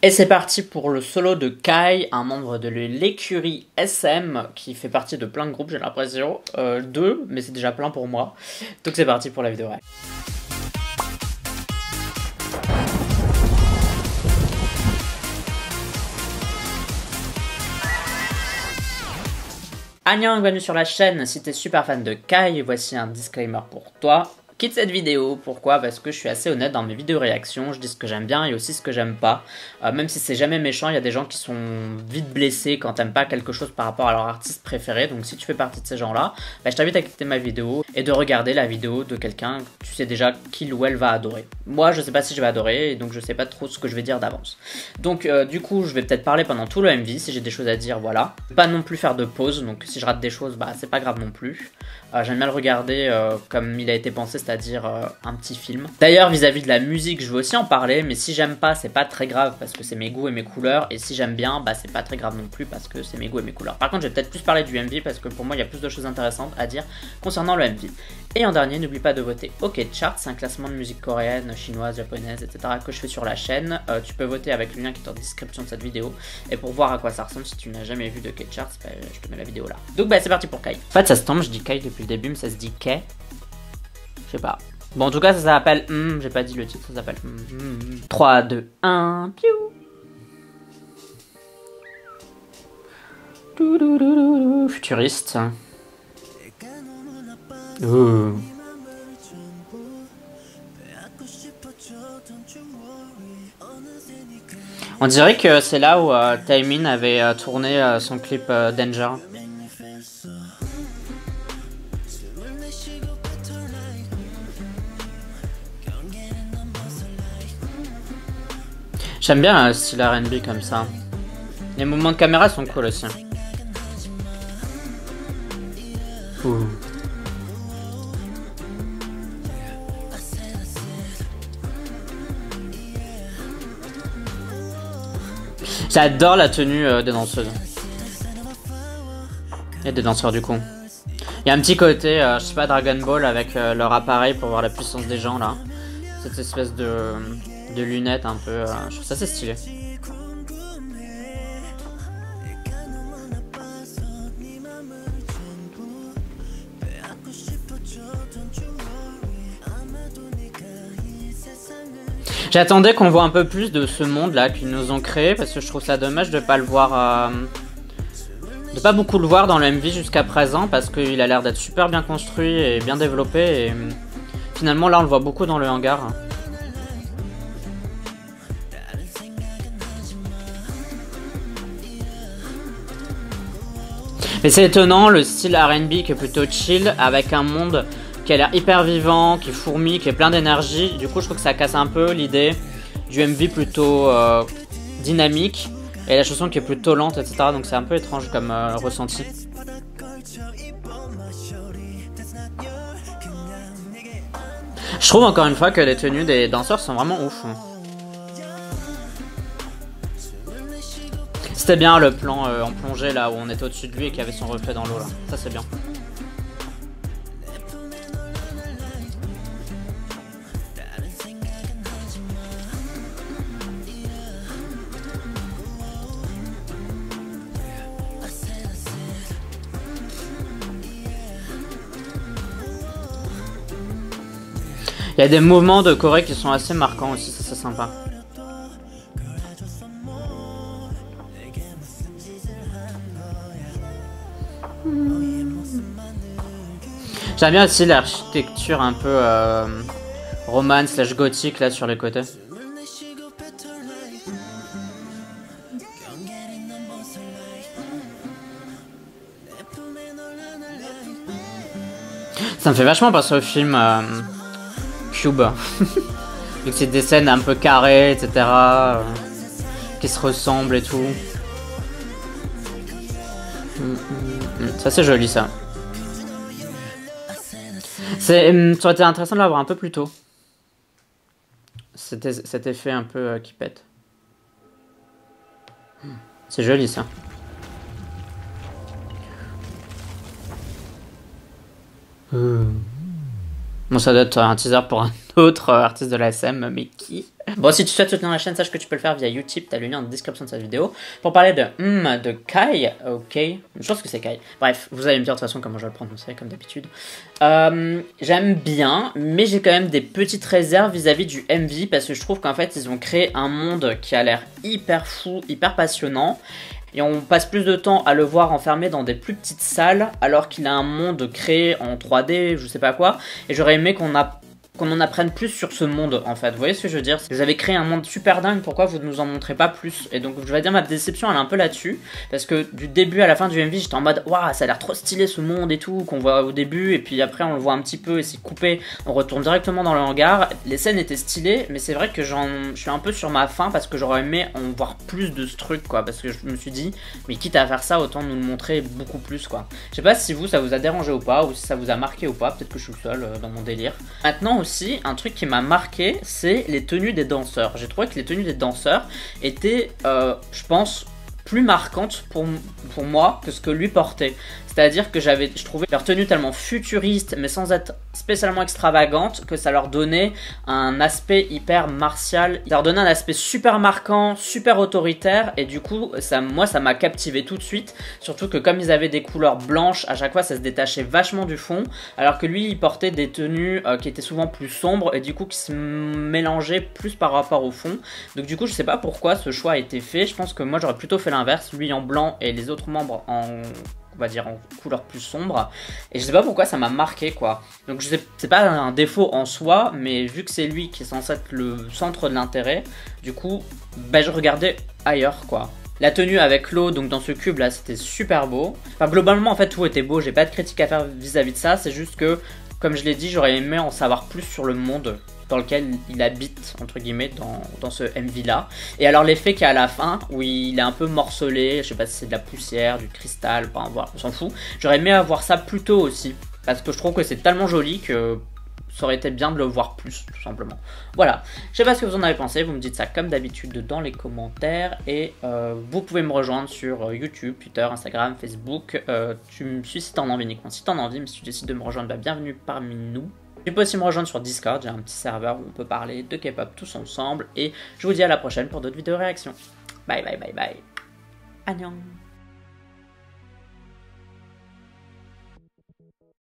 Et c'est parti pour le solo de Kai, un membre de l'écurie SM qui fait partie de plein de groupes, j'ai l'impression. Deux, mais c'est déjà plein pour moi. Donc c'est parti pour la vidéo. Ouais. Annyeong, bienvenue sur la chaîne. Si t'es super fan de Kai, voici un disclaimer pour toi. Quitte cette vidéo, pourquoi? Parce que je suis assez honnête dans mes vidéos réactions, je dis ce que j'aime bien et aussi ce que j'aime pas. Même si c'est jamais méchant, il y a des gens qui sont vite blessés quand t'aimes pas quelque chose par rapport à leur artiste préféré. Donc si tu fais partie de ces gens-là, je t'invite à quitter ma vidéo et de regarder la vidéo de quelqu'un que tu sais déjà qu'il ou elle va adorer. Moi, je sais pas si je vais adorer et donc je sais pas trop ce que je vais dire d'avance. Donc du coup, je vais peut-être parler pendant tout le MV, si j'ai des choses à dire, voilà. Pas non plus faire de pause, donc si je rate des choses, bah c'est pas grave non plus. J'aime bien le regarder comme il a été pensé, c'est-à-dire un petit film. D'ailleurs, vis-à-vis de la musique, je veux aussi en parler, mais si j'aime pas, c'est pas très grave parce que c'est mes goûts et mes couleurs, et si j'aime bien, bah c'est pas très grave non plus parce que c'est mes goûts et mes couleurs. Par contre, je vais peut-être plus parler du MV parce que pour moi, il y a plus de choses intéressantes à dire concernant le MV. Et en dernier, n'oublie pas de voter OK Chart, c'est un classement de musique coréenne, chinoise, japonaise, etc. que je fais sur la chaîne. Tu peux voter avec le lien qui est en description de cette vidéo. Et pour voir à quoi ça ressemble, si tu n'as jamais vu de OK Chart, bah, je te mets la vidéo là. Donc bah c'est parti pour Kai. En fait, ça se tombe, je dis Kai depuis le début, mais ça se dit Kai. Je sais pas. Bon, en tout cas, ça s'appelle. J'ai pas dit le titre, ça s'appelle. 3, 2, 1. Piou. Futuriste. On dirait que c'est là où Taemin avait tourné son clip Danger. J'aime bien le style R&B comme ça. Les mouvements de caméra sont cool aussi. J'adore la tenue des danseuses. Et des danseurs du coup. Il y a un petit côté, je sais pas, Dragon Ball avec leur appareil pour voir la puissance des gens là. Cette espèce de lunettes un peu, je trouve ça assez stylé. J'attendais qu'on voit un peu plus de ce monde là qu'ils nous ont créé parce que je trouve ça dommage de pas le voir, de pas beaucoup le voir dans le MV jusqu'à présent parce qu'il a l'air d'être super bien construit et bien développé et finalement là on le voit beaucoup dans le hangar. Mais c'est étonnant le style R&B qui est plutôt chill avec un monde qui a l'air hyper vivant, qui fourmille, qui est plein d'énergie. Du coup, je trouve que ça casse un peu l'idée du MV plutôt dynamique et la chanson qui est plutôt lente, etc. Donc c'est un peu étrange comme ressenti. Je trouve encore une fois que les tenues des danseurs sont vraiment ouf. C'était bien le plan en plongée là où on était au-dessus de lui et qu'il y avait son reflet dans l'eau là. Ça c'est bien. Il y a des mouvements de Corée qui sont assez marquants aussi, ça c'est sympa. J'aime bien aussi l'architecture un peu romane slash gothique là sur les côtés. Ça me fait vachement penser au film Cube. Vu que c'est des scènes un peu carrées, etc. Qui se ressemblent et tout. Ça c'est joli ça. Ça aurait été intéressant de l'avoir un peu plus tôt. Cet effet un peu qui pète. C'est joli ça. Bon, ça doit être un teaser pour un autre artiste de la SM, mais qui? Bon, si tu souhaites soutenir la chaîne, sache que tu peux le faire via Utip, t'as le lien en description de cette vidéo. Pour parler de Kai, ok, je pense que c'est Kai. Bref, vous allez me dire de toute façon comment je vais le prononcer, comme d'habitude. J'aime bien, mais j'ai quand même des petites réserves vis-à-vis du MV, parce que je trouve qu'en fait, ils ont créé un monde qui a l'air hyper fou, hyper passionnant. Et on passe plus de temps à le voir enfermé dans des plus petites salles, alors qu'il a un monde créé en 3D, je sais pas quoi. Et j'aurais aimé qu'on en apprenne plus sur ce monde en fait, vous voyez ce que je veux dire? Vous avez créé un monde super dingue, pourquoi vous ne nous en montrez pas plus? Et donc je vais dire ma déception elle est un peu là-dessus, parce que du début à la fin du MV j'étais en mode waouh ça a l'air trop stylé ce monde et tout, qu'on voit au début, et puis après on le voit un petit peu et c'est coupé, on retourne directement dans le hangar. Les scènes étaient stylées, mais c'est vrai que je suis un peu sur ma faim, parce que j'aurais aimé en voir plus de ce truc quoi, parce que je me suis dit, mais quitte à faire ça, autant nous le montrer beaucoup plus quoi. Je sais pas si vous ça vous a dérangé ou pas, ou si ça vous a marqué ou pas, peut-être que je suis le seul dans mon délire. Maintenant aussi, un truc qui m'a marqué, c'est les tenues des danseurs. J'ai trouvé que les tenues des danseurs étaient, je pense, plus marquantes pour moi que ce que lui portait. C'est-à-dire que je trouvais leur tenue tellement futuriste, mais sans être spécialement extravagante, que ça leur donnait un aspect hyper martial. Ça leur donnait un aspect super marquant, super autoritaire, et du coup, moi, ça m'a captivé tout de suite. Surtout que comme ils avaient des couleurs blanches, à chaque fois, ça se détachait vachement du fond, alors que lui, il portait des tenues qui étaient souvent plus sombres, et du coup, qui se mélangeaient plus par rapport au fond. Donc du coup, je sais pas pourquoi ce choix a été fait. Je pense que moi, j'aurais plutôt fait l'inverse, lui en blanc et les autres membres on va dire en couleur plus sombre, et je sais pas pourquoi ça m'a marqué quoi. Donc je sais, c'est pas un défaut en soi, mais vu que c'est lui qui est censé être le centre de l'intérêt, du coup bah, je regardais ailleurs quoi. La tenue avec l'eau, donc dans ce cube là, c'était super beau. Enfin globalement en fait tout était beau, j'ai pas de critique à faire vis-à-vis de ça, c'est juste que comme je l'ai dit, j'aurais aimé en savoir plus sur le monde dans lequel il habite, entre guillemets, dans ce MV là. Et alors l'effet qu'il y a à la fin, où il est un peu morcelé, je sais pas si c'est de la poussière, du cristal, enfin voilà, on s'en fout. J'aurais aimé avoir ça plus tôt aussi, parce que je trouve que c'est tellement joli que ça aurait été bien de le voir plus, tout simplement. Voilà, je sais pas ce que vous en avez pensé, vous me dites ça comme d'habitude dans les commentaires, et vous pouvez me rejoindre sur YouTube, Twitter, Instagram, Facebook. Tu me suis si t'en as envie, uniquement si t'en as envie, mais si tu décides de me rejoindre, bah, bienvenue parmi nous. Tu peux aussi me rejoindre sur Discord, j'ai un petit serveur où on peut parler de K-pop tous ensemble, et je vous dis à la prochaine pour d'autres vidéos réactions. Bye bye bye bye. Annyeong.